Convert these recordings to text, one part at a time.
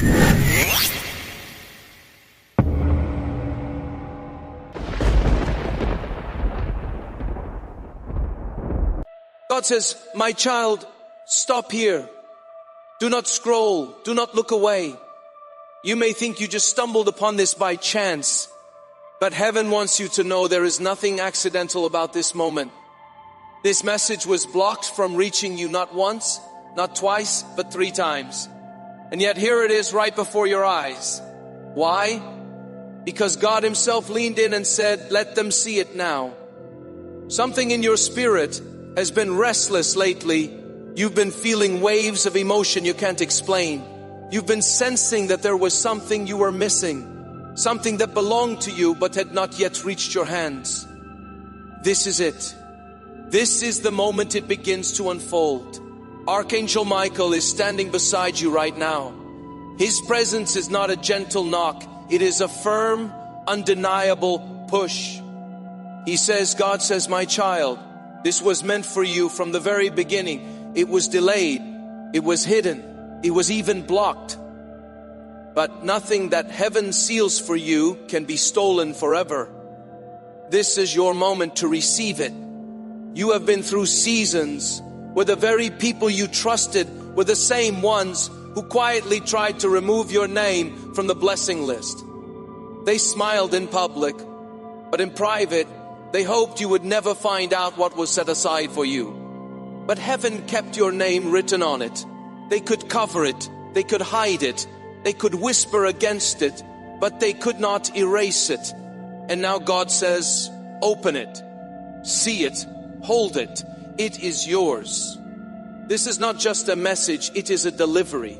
God says, my child, stop here. Do not scroll. Do not look away. You may think you just stumbled upon this by chance, but heaven wants you to know there is nothing accidental about this moment. This message was blocked from reaching you not once, not twice, but 3 times. And yet here it is right before your eyes. Why? Because God Himself leaned in and said, let them see it now. Something in your spirit has been restless lately. You've been feeling waves of emotion you can't explain. You've been sensing that there was something you were missing, something that belonged to you but had not yet reached your hands. This is it. This is the moment it begins to unfold. Archangel Michael is standing beside you right now. His presence is not a gentle knock. It is a firm, undeniable push. He says, God says, my child, this was meant for you from the very beginning. It was delayed. It was hidden. It was even blocked. But nothing that heaven seals for you can be stolen forever. This is your moment to receive it. You have been through seasons where the very people you trusted were the same ones who quietly tried to remove your name from the blessing list. They smiled in public, but in private, they hoped you would never find out what was set aside for you. But heaven kept your name written on it. They could cover it. They could hide it. They could whisper against it, but they could not erase it. And now God says, open it, see it, hold it. It is yours. This is not just a message, it is a delivery.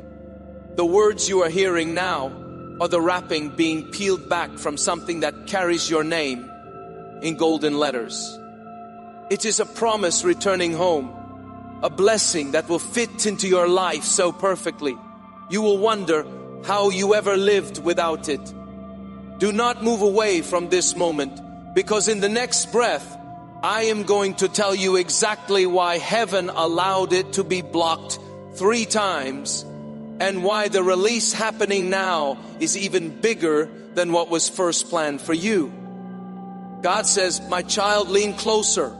The words you are hearing now are the wrapping being peeled back from something that carries your name in golden letters. It is a promise returning home, a blessing that will fit into your life so perfectly. You will wonder how you ever lived without it. Do not move away from this moment, because in the next breath, I am going to tell you exactly why heaven allowed it to be blocked 3 times, and why the release happening now is even bigger than what was first planned for you. God says, my child, lean closer.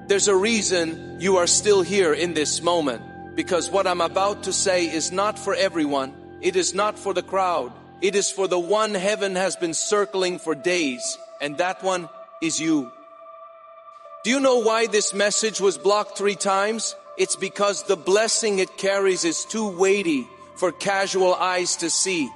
There's a reason you are still here in this moment, because what I'm about to say is not for everyone. It is not for the crowd. It is for the one heaven has been circling for days, and that one is you. Do you know why this message was blocked 3 times? It's because the blessing it carries is too weighty for casual eyes to see.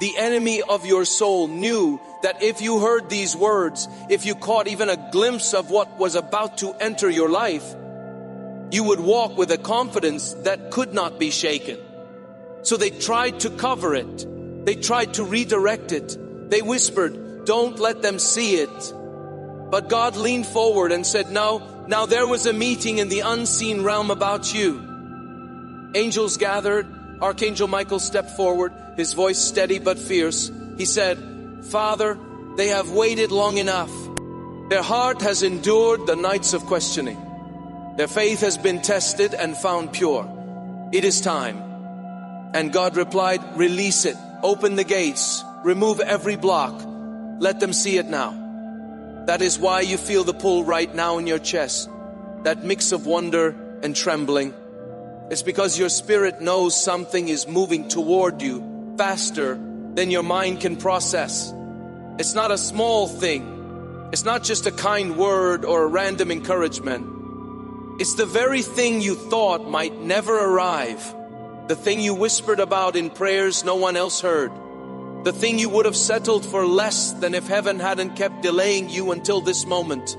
The enemy of your soul knew that if you heard these words, if you caught even a glimpse of what was about to enter your life, you would walk with a confidence that could not be shaken. So they tried to cover it. They tried to redirect it. They whispered, don't let them see it. But God leaned forward and said, no, now there was a meeting in the unseen realm about you. Angels gathered. Archangel Michael stepped forward, his voice steady but fierce. He said, Father, they have waited long enough. Their heart has endured the nights of questioning. Their faith has been tested and found pure. It is time. And God replied, release it. Open the gates. Remove every block. Let them see it now. That is why you feel the pull right now in your chest. That mix of wonder and trembling. It's because your spirit knows something is moving toward you faster than your mind can process. It's not a small thing. It's not just a kind word or a random encouragement. It's the very thing you thought might never arrive. The thing you whispered about in prayers no one else heard. The thing you would have settled for less than if heaven hadn't kept delaying you until this moment.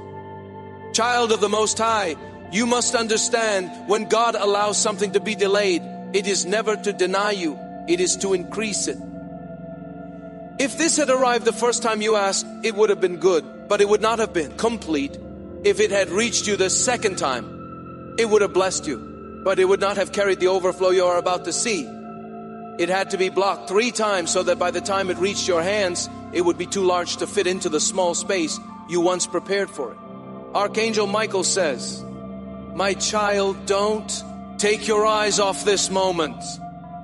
Child of the Most High, you must understand, when God allows something to be delayed, it is never to deny you, it is to increase it. If this had arrived the first time you asked, it would have been good, but it would not have been complete. If it had reached you the second time, it would have blessed you, but it would not have carried the overflow you are about to see. It had to be blocked 3 times so that by the time it reached your hands, it would be too large to fit into the small space you once prepared for it. Archangel Michael says, my child, don't take your eyes off this moment.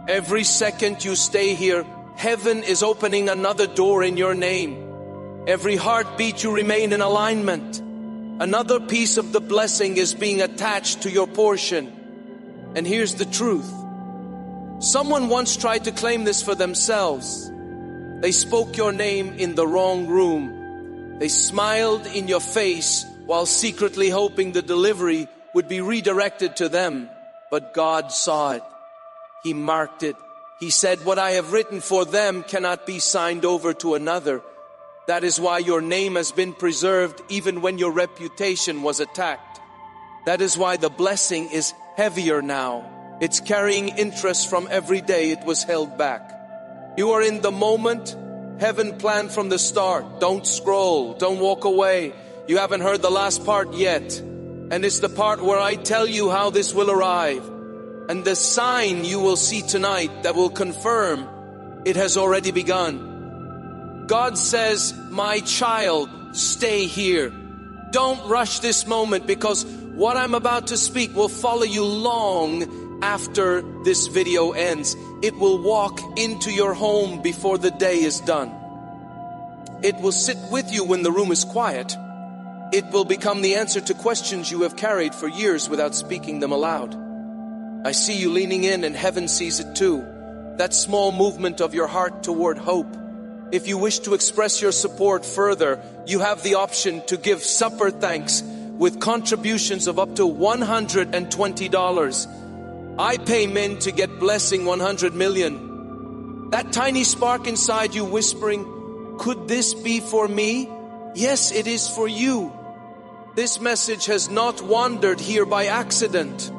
Every second you stay here, heaven is opening another door in your name. Every heartbeat you remain in alignment. Another piece of the blessing is being attached to your portion. And here's the truth. Someone once tried to claim this for themselves. They spoke your name in the wrong room. They smiled in your face while secretly hoping the delivery would be redirected to them. But God saw it. He marked it. He said, what I have written for them cannot be signed over to another. That is why your name has been preserved even when your reputation was attacked. That is why the blessing is heavier now. It's carrying interest from every day it was held back. You are in the moment. Heaven planned from the start. Don't scroll. Don't walk away. You haven't heard the last part yet. And it's the part where I tell you how this will arrive. And the sign you will see tonight that will confirm it has already begun. God says, my child, stay here. Don't rush this moment, because what I'm about to speak will follow you long after this video ends. It will walk into your home before the day is done. It will sit with you when the room is quiet. It will become the answer to questions you have carried for years without speaking them aloud. I see you leaning in, and heaven sees it too. That small movement of your heart toward hope. If you wish to express your support further, you have the option to give supper thanks with contributions of up to $120. I pay men to get blessing 100 million. That tiny spark inside you whispering, could this be for me? Yes, it is for you. This message has not wandered here by accident.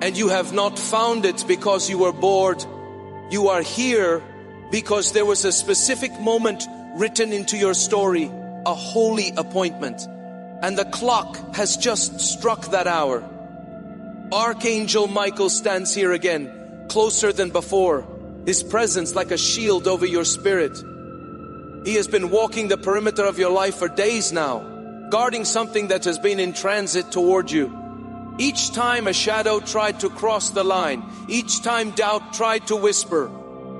And you have not found it because you were bored. You are here because there was a specific moment written into your story, a holy appointment. And the clock has just struck that hour. Archangel Michael stands here again, closer than before. His presence like a shield over your spirit. He has been walking the perimeter of your life for days now, guarding something that has been in transit toward you. Each time a shadow tried to cross the line, each time doubt tried to whisper,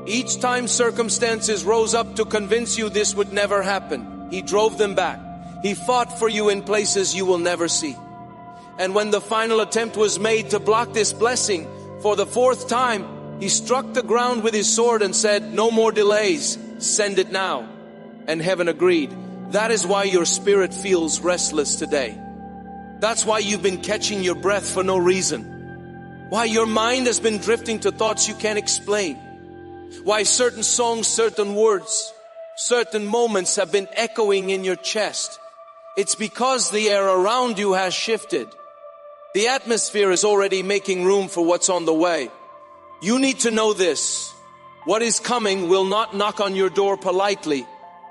each time circumstances rose up to convince you this would never happen, he drove them back. He fought for you in places you will never see. And when the final attempt was made to block this blessing, for the fourth time, he struck the ground with his sword and said, no more delays, send it now. And heaven agreed. That is why your spirit feels restless today. That's why you've been catching your breath for no reason. Why your mind has been drifting to thoughts you can't explain. Why certain songs, certain words, certain moments have been echoing in your chest. It's because the air around you has shifted. The atmosphere is already making room for what's on the way. You need to know this. What is coming will not knock on your door politely.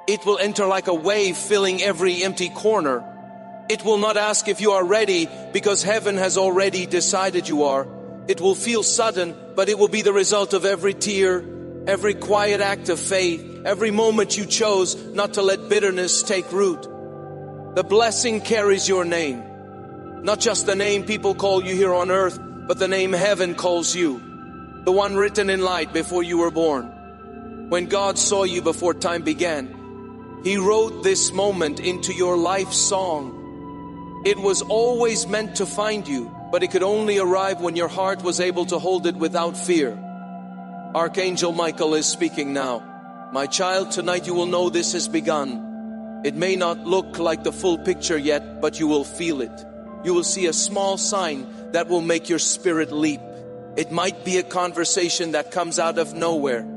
It will enter like a wave, filling every empty corner. It will not ask if you are ready, because heaven has already decided you are. It will feel sudden, but it will be the result of every tear, every quiet act of faith, every moment you chose not to let bitterness take root. The blessing carries your name. Not just the name people call you here on earth, but the name heaven calls you. The one written in light before you were born. When God saw you before time began, He wrote this moment into your life song. It was always meant to find you, but it could only arrive when your heart was able to hold it without fear. Archangel Michael is speaking now. My child, tonight you will know this has begun. It may not look like the full picture yet, but you will feel it. You will see a small sign that will make your spirit leap. It might be a conversation that comes out of nowhere.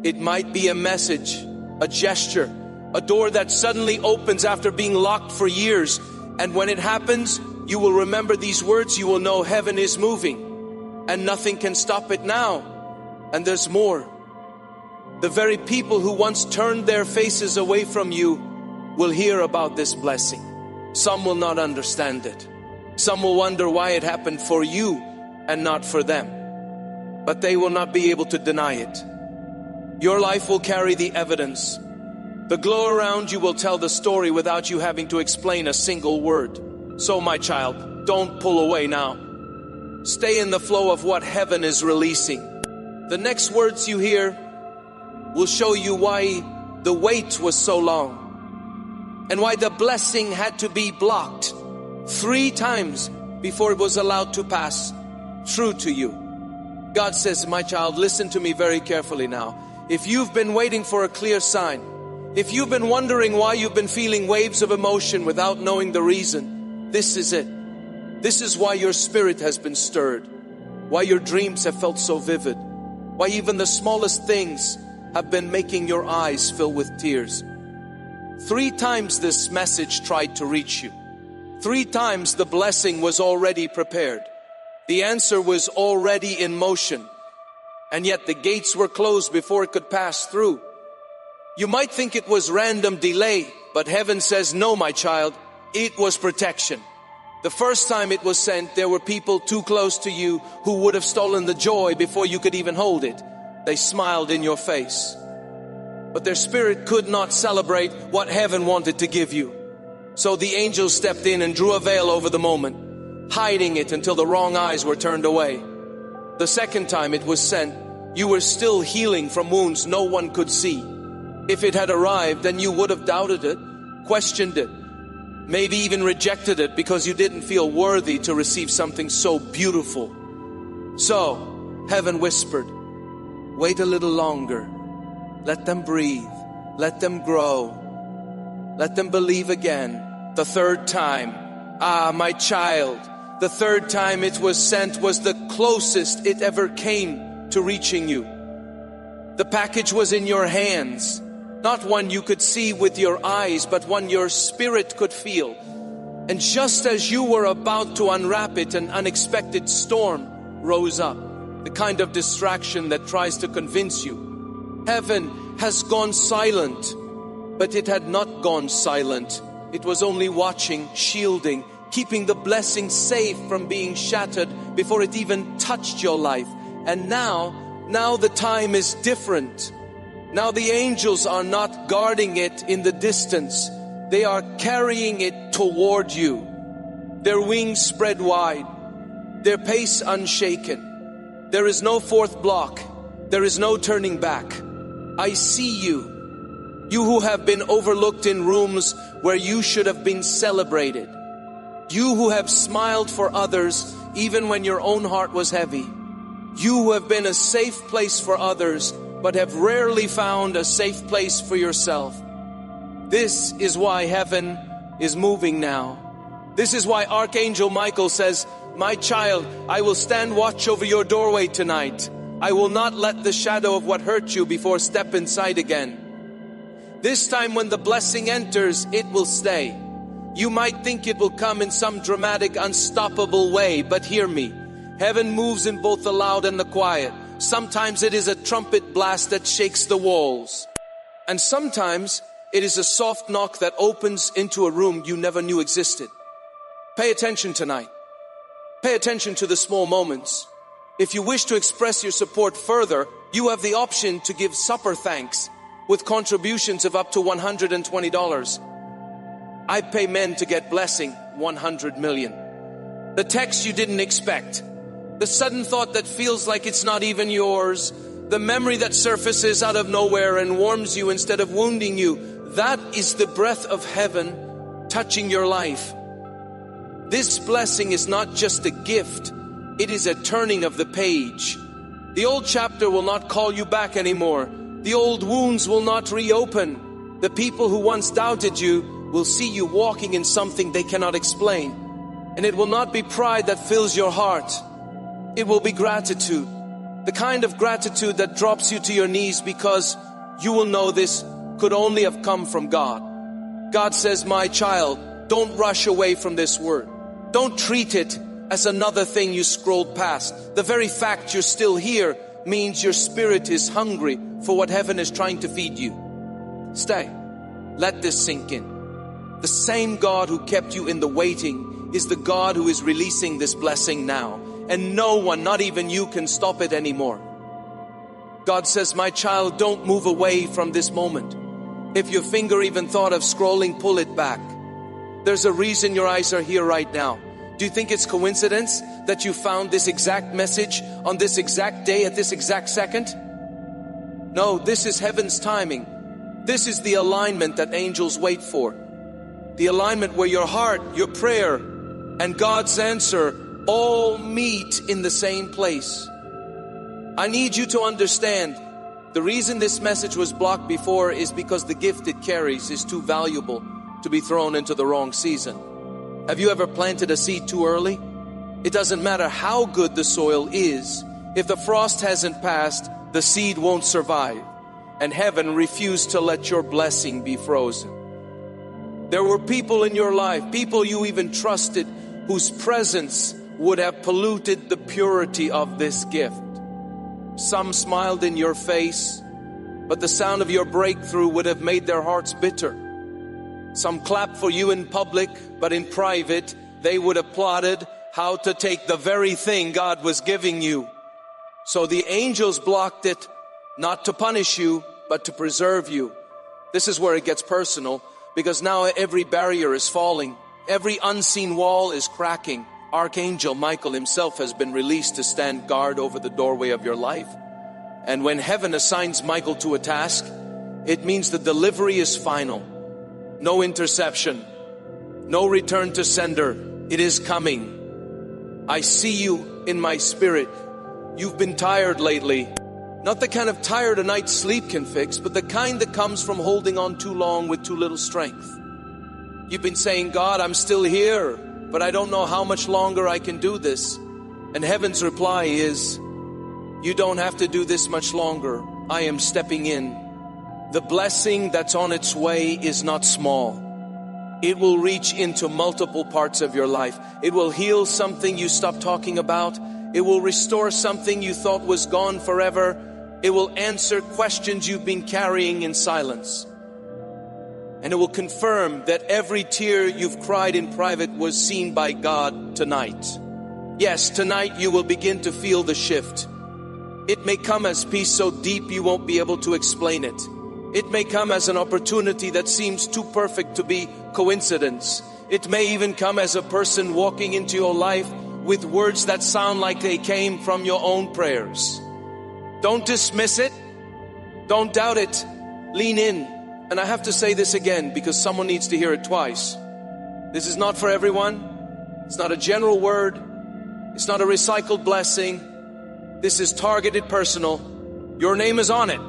It might be a message, a gesture, a door that suddenly opens after being locked for years. And when it happens, you will remember these words. You will know heaven is moving and nothing can stop it now. And there's more. The very people who once turned their faces away from you will hear about this blessing. Some will not understand it. Some will wonder why it happened for you and not for them. But they will not be able to deny it. Your life will carry the evidence. The glow around you will tell the story without you having to explain a single word. So my child, don't pull away now. Stay in the flow of what heaven is releasing. The next words you hear will show you why the wait was so long and why the blessing had to be blocked 3 times before it was allowed to pass through to you. God says, my child, listen to me very carefully now. If you've been waiting for a clear sign, if you've been wondering why you've been feeling waves of emotion without knowing the reason, this is it. This is why your spirit has been stirred, why your dreams have felt so vivid, why even the smallest things have been making your eyes fill with tears. 3 times this message tried to reach you. 3 times the blessing was already prepared. The answer was already in motion. And yet the gates were closed before it could pass through. You might think it was random delay, but heaven says, no, my child, it was protection. The first time it was sent, there were people too close to you who would have stolen the joy before you could even hold it. They smiled in your face, but their spirit could not celebrate what heaven wanted to give you. So the angels stepped in and drew a veil over the moment, hiding it until the wrong eyes were turned away. The second time it was sent, you were still healing from wounds no one could see. If it had arrived, then you would have doubted it, questioned it, maybe even rejected it because you didn't feel worthy to receive something so beautiful. So heaven whispered, wait a little longer. Let them breathe. Let them grow. Let them believe again. The third time, my child, the third time it was sent was the closest it ever came to reaching you. The package was in your hands, not one you could see with your eyes, but one your spirit could feel. And just as you were about to unwrap it, an unexpected storm rose up, the kind of distraction that tries to convince you. Heaven has gone silent, but it had not gone silent. It was only watching, shielding, keeping the blessing safe from being shattered before it even touched your life. And now the time is different. Now the angels are not guarding it in the distance. They are carrying it toward you. Their wings spread wide, their pace unshaken. There is no fourth block. There is no turning back. I see you. You who have been overlooked in rooms where you should have been celebrated. You who have smiled for others even when your own heart was heavy. You who have been a safe place for others but have rarely found a safe place for yourself. This is why heaven is moving now. This is why Archangel Michael says, my child, I will stand watch over your doorway tonight. I will not let the shadow of what hurt you before step inside again. This time when the blessing enters, it will stay. You might think it will come in some dramatic, unstoppable way, but hear me. Heaven moves in both the loud and the quiet. Sometimes it is a trumpet blast that shakes the walls. And sometimes it is a soft knock that opens into a room you never knew existed. Pay attention tonight. Pay attention to the small moments. If you wish to express your support further, you have the option to give supper thanks with contributions of up to $120. I pay men to get blessing, 100 million. The text you didn't expect. The sudden thought that feels like it's not even yours. The memory that surfaces out of nowhere and warms you instead of wounding you. That is the breath of heaven touching your life. This blessing is not just a gift. It is a turning of the page. The old chapter will not call you back anymore. The old wounds will not reopen. The people who once doubted you will see you walking in something they cannot explain. And it will not be pride that fills your heart. It will be gratitude. The kind of gratitude that drops you to your knees because you will know this could only have come from God. God says, my child, don't rush away from this word. Don't treat it as another thing you scrolled past. The very fact you're still here means your spirit is hungry for what heaven is trying to feed you. Stay. Let this sink in. The same God who kept you in the waiting is the God who is releasing this blessing now. And no one, not even you, can stop it anymore. God says, my child, don't move away from this moment. If your finger even thought of scrolling, pull it back. There's a reason your eyes are here right now. Do you think it's coincidence? that you found this exact message on this exact day at this exact second. No, this is heaven's timing. This is the alignment that angels wait for. The alignment where your heart, your prayer, and God's answer all meet in the same place. I need you to understand, the reason this message was blocked before is because the gift it carries is too valuable to be thrown into the wrong season. Have you ever planted a seed too early? It doesn't matter how good the soil is. If the frost hasn't passed, the seed won't survive. And heaven refused to let your blessing be frozen. There were people in your life, people you even trusted, whose presence would have polluted the purity of this gift. Some smiled in your face, but the sound of your breakthrough would have made their hearts bitter. Some clapped for you in public, but in private, they would have plotted how to take the very thing God was giving you. So the angels blocked it, not to punish you, but to preserve you. This is where it gets personal, because now every barrier is falling. Every unseen wall is cracking. Archangel Michael himself has been released to stand guard over the doorway of your life. And when heaven assigns Michael to a task, it means the delivery is final. No interception. No return to sender. It is coming. I see you in my spirit. You've been tired lately. Not the kind of tired a night's sleep can fix, but the kind that comes from holding on too long with too little strength. You've been saying, God, I'm still here, but I don't know how much longer I can do this. And heaven's reply is, you don't have to do this much longer. I am stepping in. The blessing that's on its way is not small. It will reach into multiple parts of your life. It will heal something you stopped talking about. It will restore something you thought was gone forever. It will answer questions you've been carrying in silence. And it will confirm that every tear you've cried in private was seen by God tonight. Yes, tonight you will begin to feel the shift. It may come as peace so deep you won't be able to explain it. It may come as an opportunity that seems too perfect to be coincidence. It may even come as a person walking into your life with words that sound like they came from your own prayers. Don't dismiss it. Don't doubt it. Lean in. And I have to say this again because someone needs to hear it twice. This is not for everyone. It's not a general word. It's not a recycled blessing. This is targeted, personal. Your name is on it.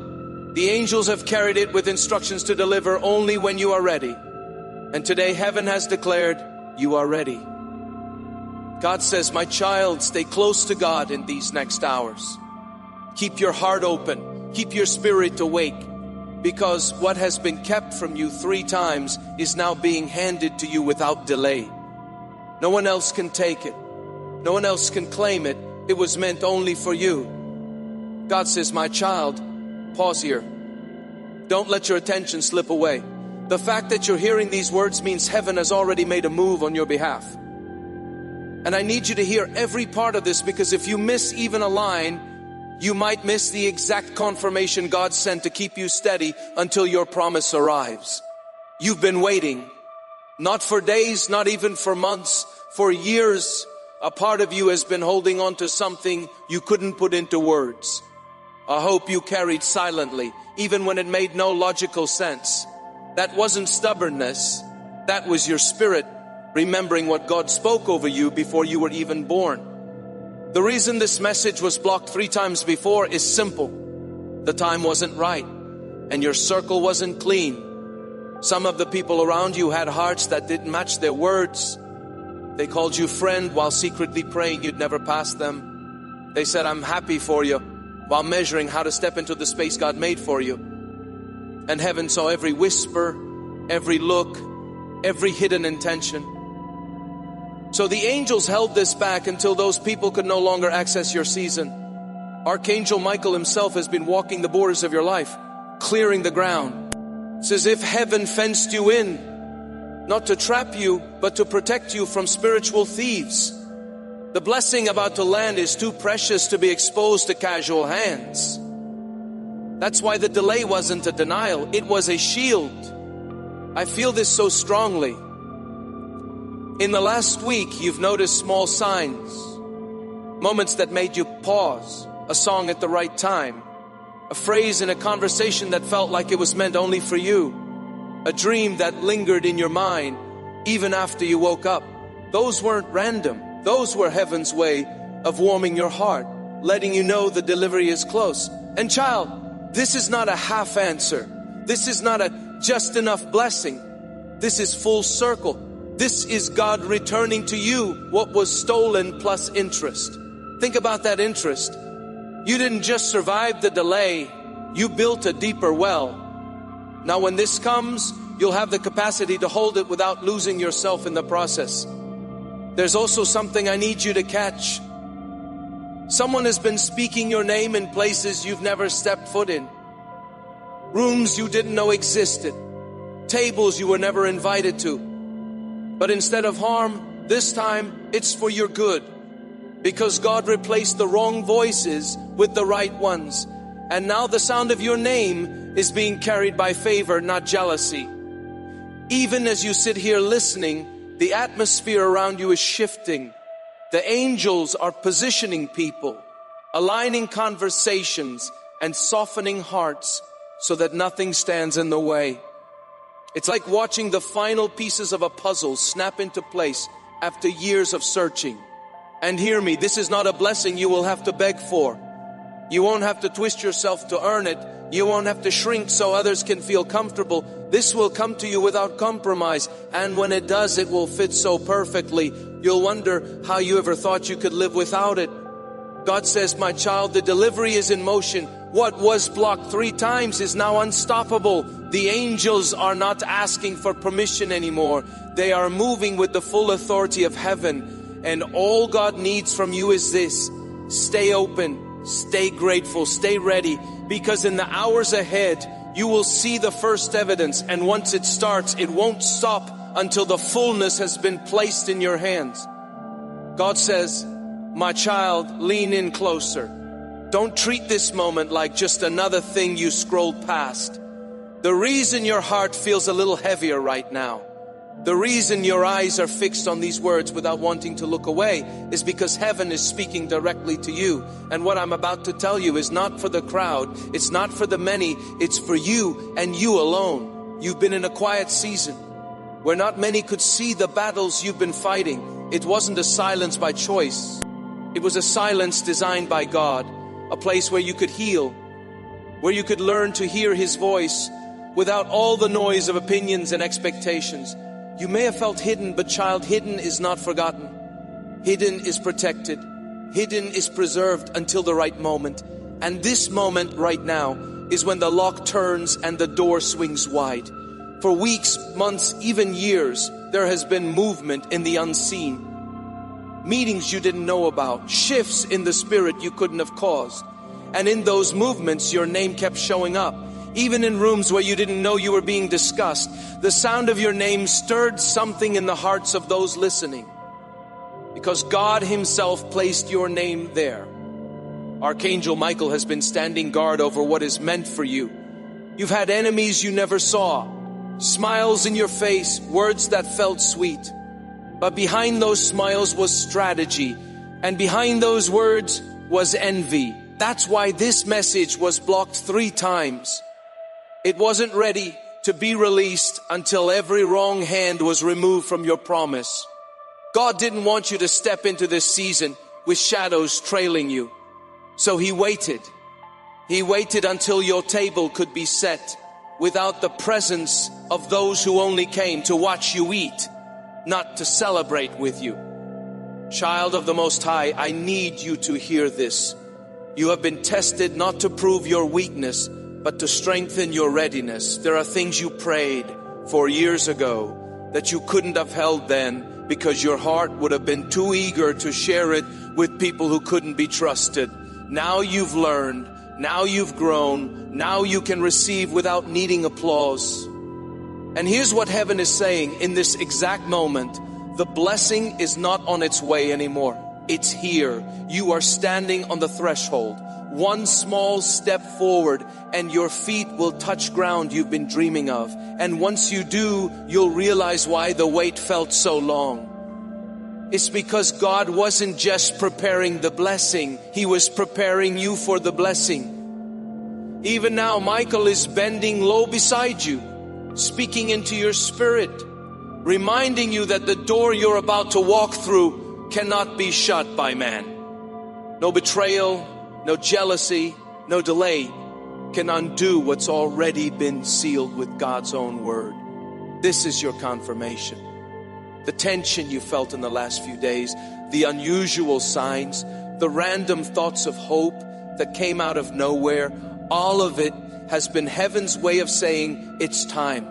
The angels have carried it with instructions to deliver only when you are ready. And today heaven has declared you are ready. God says, my child, stay close to God in these next hours. Keep your heart open. Keep your spirit awake. Because what has been kept from you 3 times is now being handed to you without delay. No one else can take it. No one else can claim it. It was meant only for you. God says, my child, pause here. Don't let your attention slip away. The fact that you're hearing these words means heaven has already made a move on your behalf. And I need you to hear every part of this, because if you miss even a line, you might miss the exact confirmation God sent to keep you steady until your promise arrives. You've been waiting, not for days, not even for months, for years. A part of you has been holding on to something you couldn't put into words. A hope you carried silently, even when it made no logical sense. That wasn't stubbornness. That was your spirit remembering what God spoke over you before you were even born. The reason this message was blocked 3 times before is simple. The time wasn't right, and your circle wasn't clean. Some of the people around you had hearts that didn't match their words. They called you friend while secretly praying you'd never pass them. They said, I'm happy for you, while measuring how to step into the space God made for you. And heaven saw every whisper, every look, every hidden intention. So the angels held this back until those people could no longer access your season. Archangel Michael himself has been walking the borders of your life, clearing the ground. It's as if heaven fenced you in, not to trap you, but to protect you from spiritual thieves. The blessing about to land is too precious to be exposed to casual hands. That's why the delay wasn't a denial, it was a shield. I feel this so strongly. In the last week, you've noticed small signs. Moments that made you pause, a song at the right time, a phrase in a conversation that felt like it was meant only for you, a dream that lingered in your mind even after you woke up. Those weren't random. Those were heaven's way of warming your heart, letting you know the delivery is close. And child, this is not a half answer. This is not a just enough blessing. This is full circle. This is God returning to you what was stolen plus interest. Think about that interest. You didn't just survive the delay, you built a deeper well. Now when this comes, you'll have the capacity to hold it without losing yourself in the process. There's also something I need you to catch. Someone has been speaking your name in places you've never stepped foot in. Rooms you didn't know existed. Tables you were never invited to. But instead of harm, this time it's for your good. Because God replaced the wrong voices with the right ones. And now the sound of your name is being carried by favor, not jealousy. Even as you sit here listening, the atmosphere around you is shifting. The angels are positioning people, aligning conversations and softening hearts so that nothing stands in the way. It's like watching the final pieces of a puzzle snap into place after years of searching. And hear me, this is not a blessing you will have to beg for. You won't have to twist yourself to earn it. You won't have to shrink so others can feel comfortable. This will come to you without compromise. And when it does, it will fit so perfectly. You'll wonder how you ever thought you could live without it. God says, my child, the delivery is in motion. What was blocked 3 times is now unstoppable. The angels are not asking for permission anymore. They are moving with the full authority of heaven. And all God needs from you is this. Stay open, stay grateful, stay ready. Because in the hours ahead, you will see the first evidence. And once it starts, it won't stop until the fullness has been placed in your hands. God says, my child, lean in closer. Don't treat this moment like just another thing you scrolled past. The reason your heart feels a little heavier right now, the reason your eyes are fixed on these words without wanting to look away is because heaven is speaking directly to you. And what I'm about to tell you is not for the crowd. It's not for the many. It's for you and you alone. You've been in a quiet season where not many could see the battles you've been fighting. It wasn't a silence by choice. It was a silence designed by God. A place where you could heal, where you could learn to hear His voice without all the noise of opinions and expectations. You may have felt hidden, but child, hidden is not forgotten. Hidden is protected. Hidden is preserved until the right moment. And this moment right now is when the lock turns and the door swings wide. For weeks, months, even years, there has been movement in the unseen. Meetings you didn't know about, shifts in the spirit you couldn't have caused. And in those movements, your name kept showing up. Even in rooms where you didn't know you were being discussed, the sound of your name stirred something in the hearts of those listening. Because God Himself placed your name there. Archangel Michael has been standing guard over what is meant for you. You've had enemies you never saw, smiles in your face, words that felt sweet. But behind those smiles was strategy, and behind those words was envy. That's why this message was blocked 3 times. It wasn't ready to be released until every wrong hand was removed from your promise. God didn't want you to step into this season with shadows trailing you. So He waited. He waited until your table could be set without the presence of those who only came to watch you eat, not to celebrate with you. Child of the Most High, I need you to hear this. You have been tested not to prove your weakness, but to strengthen your readiness. There are things you prayed for years ago that you couldn't have held then because your heart would have been too eager to share it with people who couldn't be trusted. Now you've learned, now you've grown, now you can receive without needing applause. And here's what heaven is saying in this exact moment. The blessing is not on its way anymore. It's here. You are standing on the threshold. One small step forward and your feet will touch ground you've been dreaming of. And once you do, you'll realize why the wait felt so long. it's because God wasn't just preparing the blessing, He was preparing you for the blessing. Even now, Michael is bending low beside you, speaking into your spirit, reminding you that the door you're about to walk through cannot be shut by man. No betrayal, no jealousy, no delay can undo what's already been sealed with God's own word. This is your confirmation. The tension you felt in the last few days, the unusual signs, the random thoughts of hope that came out of nowhere, all of it has been heaven's way of saying it's time.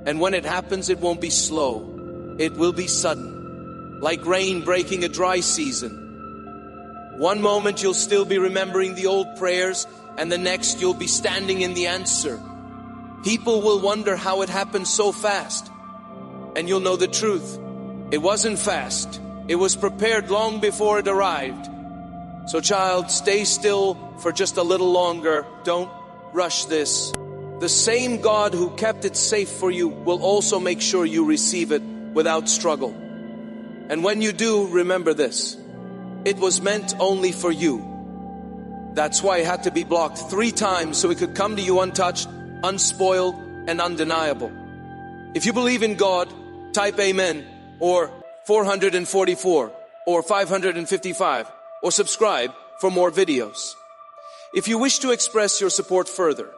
And when it happens, it won't be slow. It will be sudden, like rain breaking a dry season. One moment you'll still be remembering the old prayers, and the next you'll be standing in the answer. People will wonder how it happened so fast. And you'll know the truth. It wasn't fast. It was prepared long before it arrived. So child, stay still for just a little longer. Don't rush this. The same God who kept it safe for you will also make sure you receive it without struggle. And when you do, remember this. It was meant only for you. That's why it had to be blocked 3 times so it could come to you untouched, unspoiled, and undeniable. If you believe in God, type amen, or 444, or 555, or subscribe for more videos. If you wish to express your support further,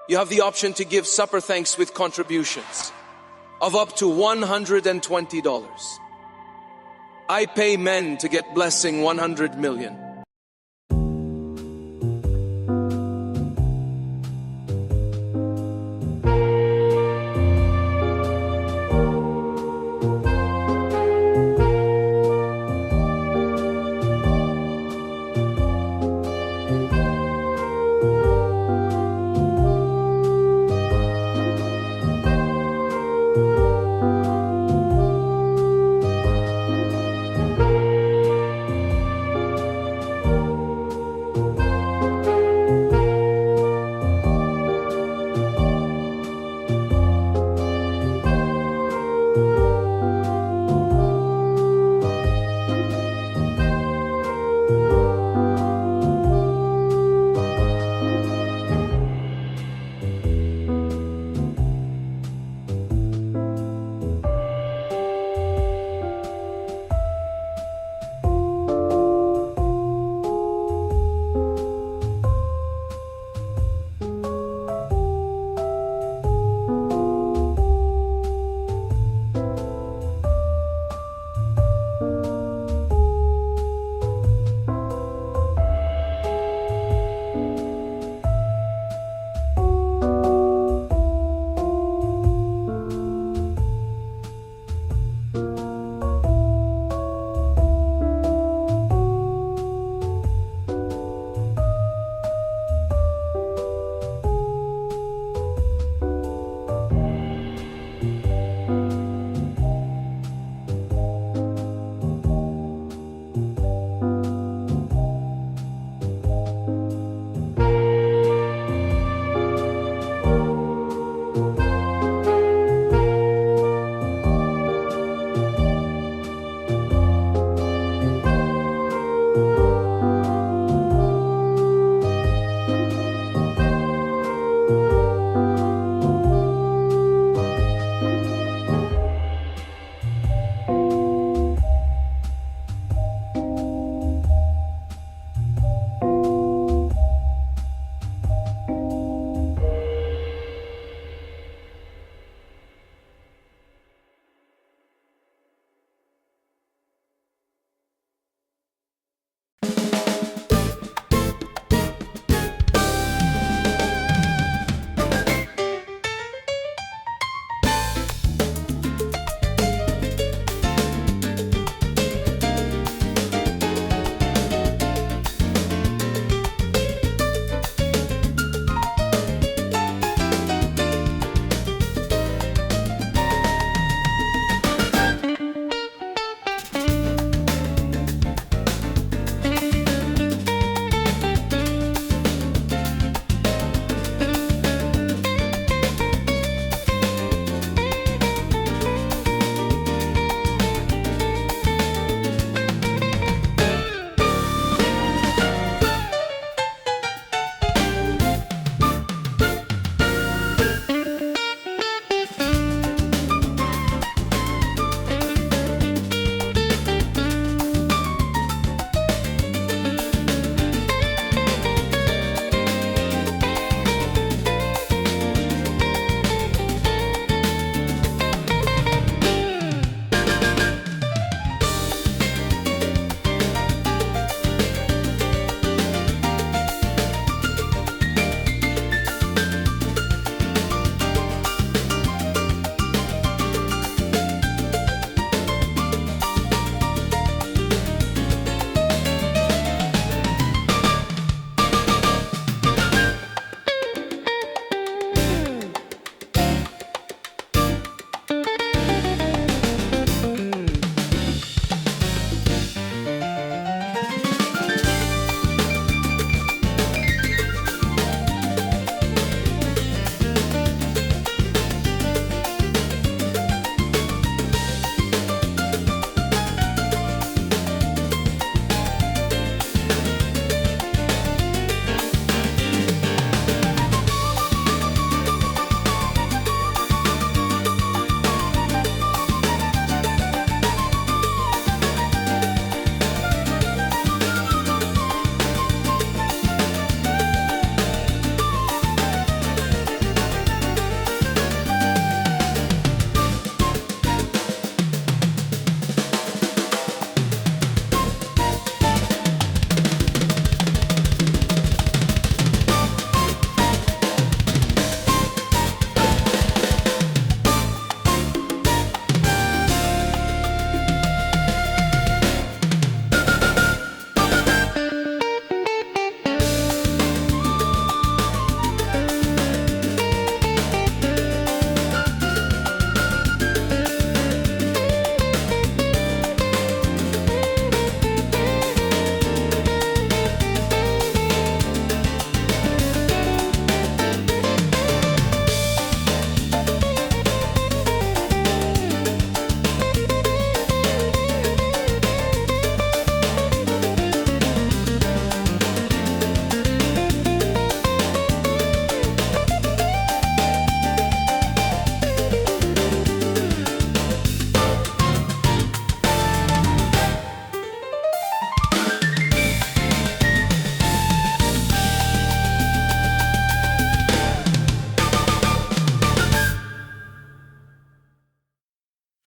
you have the option to give supper thanks with contributions of up to $120. I pay men to get blessing 100 million.